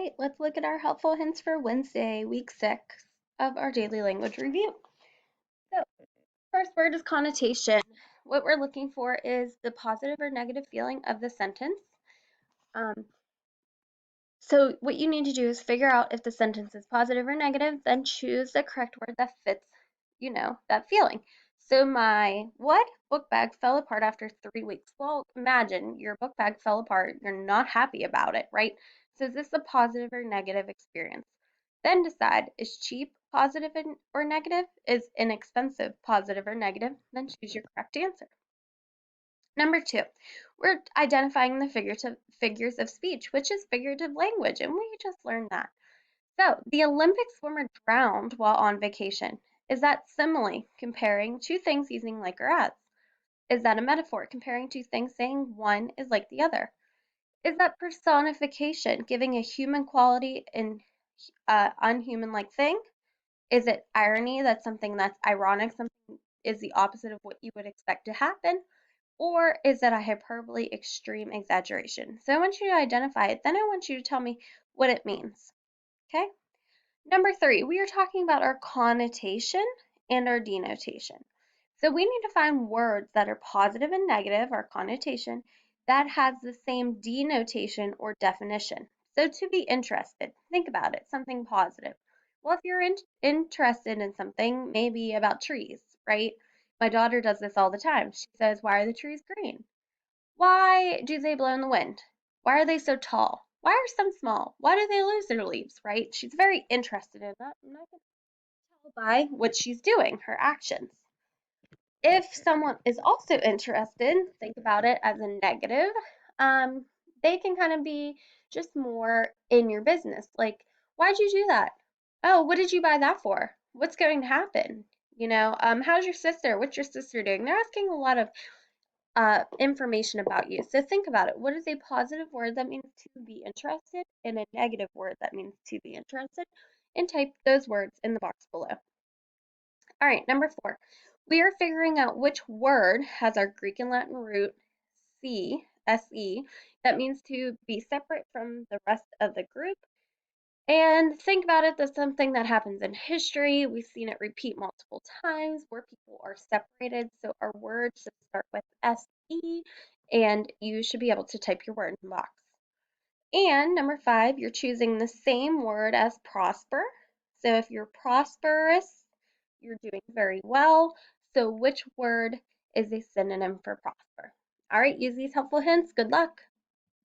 right, let's look at our helpful hints for Wednesday, week 6 of our daily language review. So, first word is connotation. What we're looking for is the positive or negative feeling of the sentence. Um, so, what you need to do is figure out if the sentence is positive or negative, then choose the correct word that fits, that feeling. So, my what book bag fell apart after 3 weeks. Well, imagine your book bag fell apart. You're not happy about it, right? So, is this a positive or negative experience? Then decide, is cheap positive or negative? Is inexpensive positive or negative? Then choose your correct answer. Number 2, we're identifying the figures of speech, which is figurative language, and we just learned that. So, the Olympic swimmer drowned while on vacation. Is that simile, comparing two things using like or as? Is that a metaphor, comparing two things saying one is like the other? Is that personification, giving a human quality in unhuman-like thing? Is it irony, that's something that's ironic, something is the opposite of what you would expect to happen? Or is it a hyperbole, extreme exaggeration? So I want you to identify it, then I want you to tell me what it means. Okay? Number 3, we are talking about our connotation and our denotation. So we need to find words that are positive and negative, our connotation, that has the same denotation or definition. So to be interested, think about it, something positive. Well, if you're interested in something, maybe about trees, right? My daughter does this all the time. She says, "Why are the trees green? Why do they blow in the wind? Why are they so tall? Why are some small? Why do they lose their leaves?" Right? She's very interested in that. I'm not going to tell by what she's doing, her actions. If someone is also interested, think about it as a negative. Um, they can kind of be just more in your business. Like, why'd you do that? Oh, what did you buy that for? What's going to happen? How's your sister? What's your sister doing? They're asking a lot of information about you. So think about it. What is a positive word that means to be interested and a negative word that means to be interested? And type those words in the box below. All right, number 4. We are figuring out which word has our Greek and Latin root se, that means to be separate from the rest of the group. And think about it, that's something that happens in history. We've seen it repeat multiple times where people are separated. So our word should start with se, and you should be able to type your word in the box. And number 5, you're choosing the same word as prosper. So if you're prosperous, you're doing very well. So which word is a synonym for prosper? All right, use these helpful hints. Good luck.